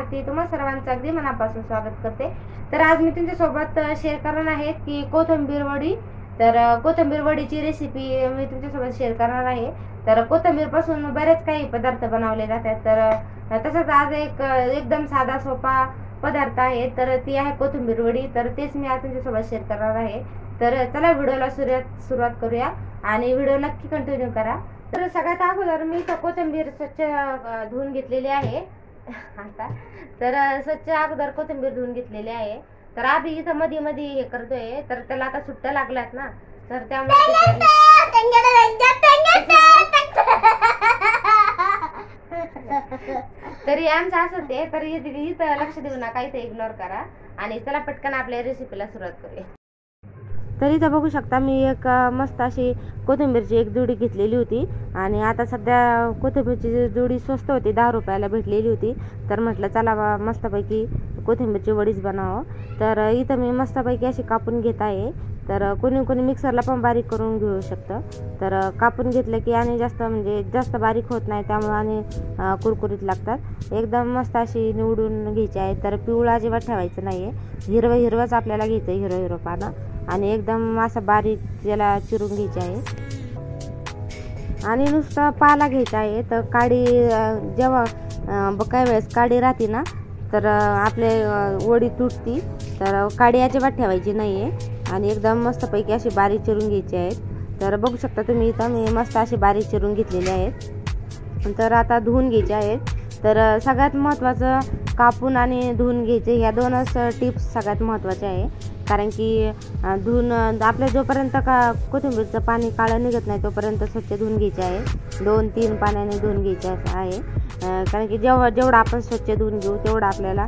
आरती तुम्हा सर्वांचं अगदी मनापासून स्वागत करते। तर आज मी तुमच्यासोबत शेअर करणार आहे की कोथिंबीर वडी। तर कोथिंबीर वडीची रेसिपी मी तुमच्यासोबत शेअर करणार आहे। तर कोथिंबीर पासून बरेच काही पदार्थ बनवले जातात। तर तसंच आज एकदम साधा सोपा पदार्थ आहे, तर ती आहे कोथिंबीर वडी। तर तेच मी आज तुमच्यासोबत शेअर करणार आहे। तर चला व्हिडिओला सुरुवात करूया आणि व्हिडिओ नक्की कंटिन्यू करा। तर सगळ्यात अगोदर मी कोथिंबीर स्वच्छ धुवून घेतलेली आहे आता। तर स्वच्छ अगोदर कोथिंबीर धुवून घेतलेली आहे। तर आधी इथं मध्ये मध्ये हे करतोय, तर त्याला आता सुट्ट्या लागल्यात ना, तर त्यामुळे तरी आमचं असं ते तर इथं लक्ष देऊ नका, इथं इग्नोर करा आणि चला पटकन आपल्या रेसिपीला सुरुवात करूया। तर इथं बघू शकता मी एक मस्त अशी कोथिंबीरची एक जुडी घेतलेली होती आणि आता सध्या कोथिंबीरची जुडी स्वस्त होती, 10 रुपयाला भेटलेली होती। तर म्हटलं चला मस्तपैकी कोथिंबीरची वडीच बनावं। तर इथं मी मस्तपैकी अशी कापून घेत आहे। तर कोणी मिक्सरला पण बारीक करून घेऊ शकतं। तर कापून घेतलं की आणि जास्त बारीक होत नाही, त्यामुळे आणि कुरकुरीत लागतात। एकदम मस्त अशी निवडून घ्यायची आहे। तर पिवळा अजिबात ठेवायचं नाही आहे, हिरवंच आपल्याला घ्यायचं, हिरवं पानं आणि एकदम असं बारीक त्याला चिरून घ्यायचे आहे आणि नुसतं पाला घ्यायचा आहे। तर काडी जेव्हा काही वेळेस काडी राहते ना, तर आपले वडी तुटती, तर काडी अजिबात ठेवायची नाही आहे आणि एकदम मस्तपैकी अशी बारीक चिरून घ्यायची आहेत। तर बघू शकता तुम्ही इथं मी मस्त अशी बारीक चिरून घेतलेली आहेत। तर आता धुवून घ्यायचे आहेत। तर सगळ्यात महत्त्वाचं कापून आणि धुवून घ्यायचे, ह्या दोनच टिप्स सगळ्यात महत्त्वाच्या आहे। कारण की धुवून आपल्या जोपर्यंत कोथिंबीरचं पाणी काळं निघत नाही तोपर्यंत स्वच्छ धुवून घ्यायचे आहे। 2-3 पाण्याने धुवून घ्यायचे आहे। कारण की जेवढं आपण स्वच्छ धुवून घेऊ तेवढं आपल्याला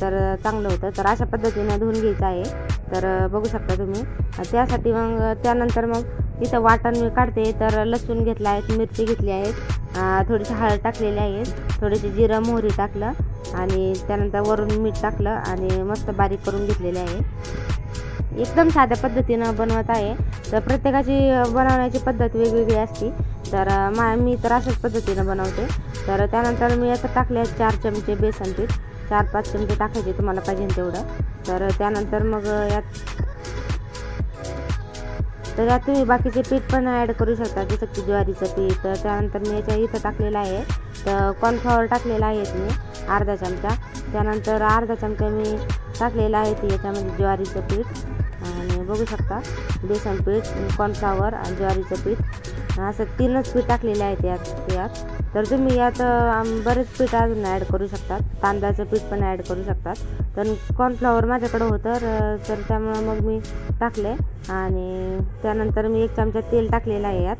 तर चांगलं होतं। तर अशा पद्धतीने धुवून घ्यायचं आहे। तर बघू शकता तुम्ही त्यासाठी त्यानंतर इथं वाटण मी काढते। तर लसूण घेतला आहे, मिरची घेतली आहे, थोडीशी हळद टाकलेली आहे, थोडीशी जिरं मोहरी टाकलं आणि त्यानंतर वरून मीठ टाकलं आणि मस्त बारीक करून घेतलेले आहे। एकदम साध्या पद्धतीनं बनवत आहे। तर प्रत्येकाची बनवण्याची पद्धत वेगवेगळी असते। तर मी तर अशाच पद्धतीनं बनवते। तर त्यानंतर मी आता टाकले 4 चमचे बेसन पीठ, 4-5 चमचे टाकायचे तुम्हाला पाहिजे तेवढं। तर त्यानंतर यात तुम्ही बाकीचे पीठ पण ॲड करू शकता, जसं की ज्वारीचं पीठ। तर त्यानंतर मी इथं टाकलेलं आहे, तर कॉर्नफ्लॉवर टाकलेला आहे मी अर्धा चमचा। त्यानंतर अर्धा चमचा मी टाकलेला आहे याच्यामध्ये ज्वारीचं पीठ आणि बघू शकता बेसन पीठ, कॉर्नफ्लॉवर आणि ज्वारीचं पीठ, असं 3च पीठ टाकलेले आहेत यात। तर तुम्ही यात बरेच पीठ अजून ॲड करू शकतात, तांदळाचं पीठ पण ॲड करू शकतात। तर कॉर्नफ्लॉवर माझ्याकडं होतं, तर त्यामुळे मी टाकले आणि त्यानंतर मी 1 चमचा तेल टाकलेलं आहे यात।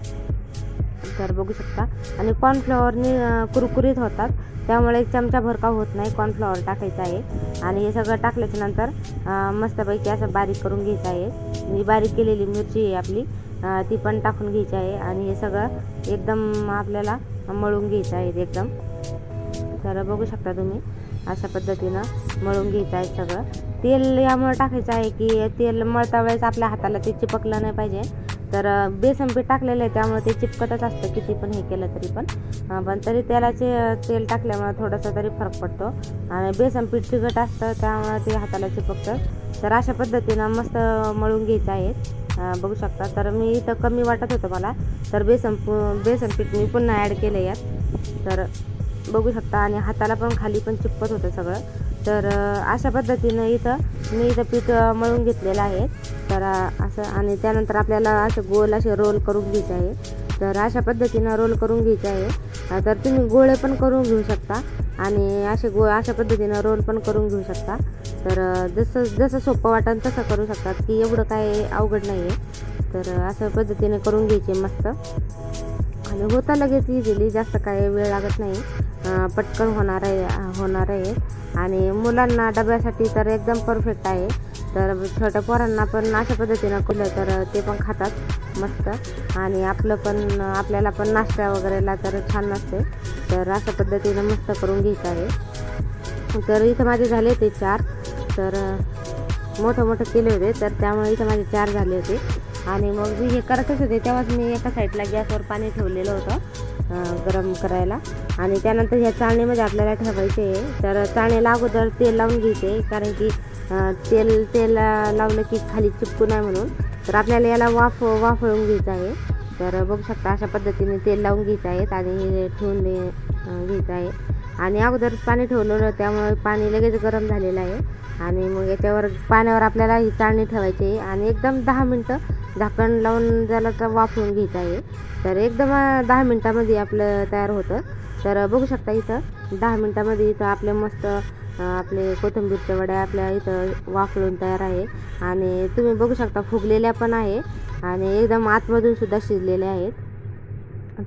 तर बघू शकता आणि कॉर्नफ्लॉवरने कुरकुरीत होतात, त्यामुळे 1 चमचा भर का होत नाही, कॉर्नफ्लॉवर टाकायचं आहे। आणि हे सगळं टाकल्याच्या नंतर मस्तपैकी असं बारीक करून घ्यायचं आहे। मी बारीक केलेली मिरची आहे आपली ती पण टाकून घ्यायची आहे आणि हे सगळं एकदम आपल्याला मळून घ्यायचं आहे एकदम। तर बघू शकता तुम्ही अशा पद्धतीनं मळून घ्यायचं आहे सगळं। तेल यामुळे टाकायचं आहे की तेल मळता वेळेस आपल्या हाताला ते चिपकलं नाही पाहिजे। तर बेसन पीठ टाकलेलं आहे त्यामुळे ते चिपकतच असतं, किती पण हे केलं तरी पण तरी तेल टाकल्यामुळे थोडासा तरी फरक पडतो आणि बेसन पीठ चिकट असतं त्यामुळे ते हाताला चिपकतं। तर अशा पद्धतीनं मस्त मळून घ्यायचं आहे, बघू शकता। तर मी इथं कमी वाटत होतं मला, तर बेसन पीठ मी पुन्हा ॲड केलं यात। तर बघू शकता आणि हाताला पण खाली पण चिपकत होतं सगळं। तर अशा पद्धतीनं मी पीठ मळून घेतलेलं आहे। तर असं आणि त्यानंतर आपल्याला असं गोल असे रोल करून घ्यायचे आहे। तर अशा पद्धतीनं रोल करून घ्यायचे आहे। तर तुम्ही गोळे पण करून घेऊ शकता आणि अशा पद्धतीनं रोल पण करून घेऊ शकता। तर जसं सोपं वाटेल तसं करू शकतात, की एवढं काय अवघड नाही आहे। तर अशा पद्धतीने करून घ्यायचे मस्त आणि होता लगेच इझिली, जास्त काय वेळ लागत नाही, पटकन होणार आहे आणि मुलांना डब्यासाठी तर एकदम परफेक्ट आहे। तर छोट्या पोरांना पण अशा पद्धतीनं केलं तर ते पण खातात मस्त आणि आपल्याला पण नाश्ता वगैरेला तर छान नसते। तर अशा पद्धतीनं मस्त करून घ्यायचं आहे। तर इथं माझे झाले ते 4, तर मोठं केले होते, तर त्यामुळे इथं माझे 4 झाले होते। आणि मग मी हे करतच होते तेव्हाच मी एका साईडला गॅसवर पाणी ठेवलेलं होतं गरम करायला आणि त्यानंतर ह्या चाळणीमध्ये आपल्याला ठेवायचे आहे. तर चाळणीला अगोदर तेल लावून घ्यायचे, कारण की तेल लावलं की खाली चिपकू नये म्हणून. तर आपल्याला याला वाफळून घ्यायचं आहे. तर बघू शकता अशा पद्धतीने तेल लावून घ्यायचं आहे आणि ठेवून घ्यायचं आहे. आणि अगोदर पाणी ठेवलेलं, त्यामुळे पाणी लगेच गरम झालेलं आहे. आणि मग याच्यावर पाण्यावर आपल्याला ही चाळणी ठेवायची आहे आणि एकदम 10 मिनटं झाकण लावून त्याला तर वाफवून घ्यायचं आहे. तर एकदम 10 मिनटामध्ये आपलं तयार होतं. तर बघू शकता इथं 10 मिनटामध्ये इथं आपले मस्त आपले कोथिंबीरच्या वड्या आपल्या इथं वाफळून तयार आहे. आणि तुम्ही बघू शकता फुगलेल्या पण आहे आणि एकदम आतमधून सुद्धा शिजलेल्या आहेत.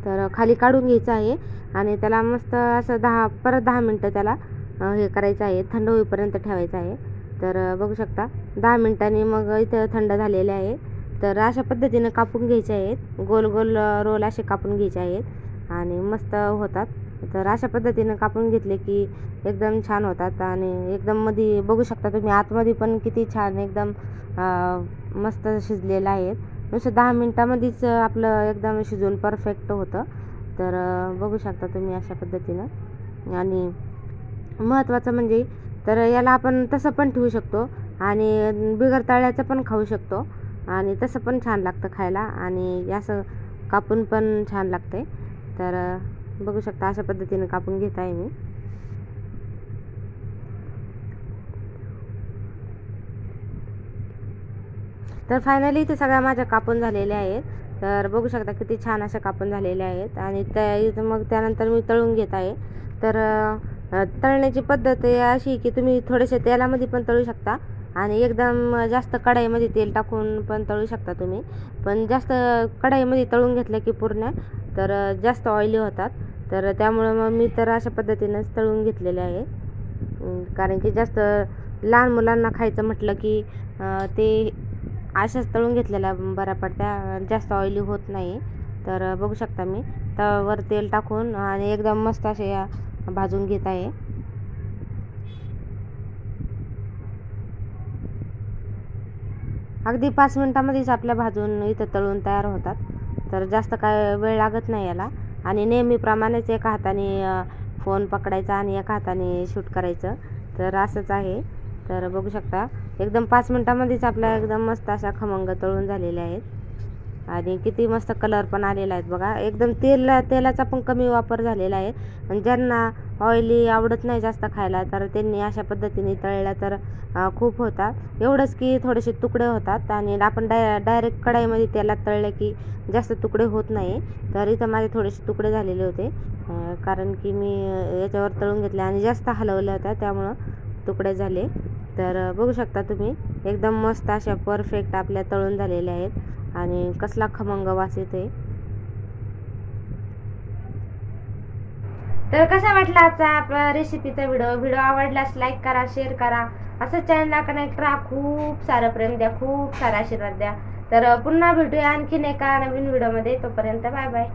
तर खाली काढून घ्यायचं आहे आणि त्याला मस्त असं परत 10 मिनटं त्याला हे करायचं आहे, थंड होईपर्यंत ठेवायचं आहे. तर बघू शकता 10 मिनटांनी मग इथं थंड झालेले आहे. तर अशा पद्धतीनं कापून घ्यायचे आहेत, गोल गोल रोल असे कापून घ्यायचे आहेत आणि मस्त होतात. तर अशा पद्धतीनं कापून घेतले की एकदम छान होतात. आणि एकदम मध्ये बघू शकता तुम्ही आतमध्ये पण किती छान एकदम मस्त शिजलेलं आहे. नुसतं 10 मिनटामध्येच आपलं एकदम शिजून परफेक्ट होतं. तर बघू शकता तुम्ही अशा पद्धतीनं. आणि महत्त्वाचं म्हणजे तर याला आपण तसं पण ठेवू शकतो आणि बिगर तळल्याचं पण खाऊ शकतो आणि तसं पण छान लागतं खायला आणि असं कापून पण छान लागते. तर बघू शकता अशा पद्धतीने कापून घेत आहे मी. तर फायनली इथे सगळ्या माझ्या कापून झालेल्या आहेत. तर बघू शकता किती छान अशा कापून झालेल्या आहेत. आणि त्या मग त्यानंतर मी तळून घेत आहे. तर तळण्याची पद्धत आहे अशी की तुम्ही थोडेसे तेलामध्ये पण तळू शकता आणि एकदम जास्त कढईमध्ये तेल टाकून पण तळू शकता तुम्ही. पण जास्त कढईमध्ये तळून घेतलं की पूर्ण तर जास्त ऑइली होतात. तर त्यामुळं मग मी तर अशा पद्धतीनंच तळून घेतलेले आहे. कारण की जास्त लहान मुलांना खायचं म्हटलं की ते अशाच तळून घेतलेल्या बऱ्या पडत्या, जास्त ऑइली होत नाही. तर बघू शकता मी तव्यावर तेल टाकून आणि एकदम मस्त असे भाजून घेत आहे. अगदी 5 मिनटामध्येच आपल्या भाजून इथं तळून तयार होतात. तर जास्त काय वेळ लागत नाही याला. आणि नेहमीप्रमाणेच एका हाताने फोन पकडायचा आणि एका हाताने शूट करायचं. तर असंच आहे. तर बघू शकता एकदम 5 मिनटामध्येच आपल्या एकदम मस्त अशा खमंग तळून झालेल्या आहेत. आणि किती मस्त कलर पण आलेला आहे बघा. एकदम तेलाचा पण कमी वापर झालेला आहे. आणि ज्यांना ऑइली आवडत नाही जास्त खायला तर त्यांनी अशा पद्धतीने तळल्या तर खूप होतात. एवढंच की थोडेसे तुकडे होतात आणि आपण डायरेक्ट कढईमध्ये तेलात तळले की जास्त तुकडे होत नाही. तर इथं माझे थोडेसे तुकडे झालेले होते, कारण की मी याच्यावर तळून घेतले आणि जास्त हलवलं होतं त्यामुळं तुकडे झाले. तर बघू शकता तुम्ही एकदम मस्त अशा परफेक्ट आपल्या तळून झालेल्या आहेत आणि कसला खमंग वास येते. तर कसा वाटला आजचा आपला रेसिपीचा व्हिडिओ आवडल्यास लाईक करा, शेअर करा. असं चॅनलला कनेक्ट राहा. खूप सारं प्रेम द्या, खूप सारा आशीर्वाद द्या. तर पुन्हा भेटूया आणखीन एका नवीन व्हिडिओमध्ये. तोपर्यंत बाय बाय.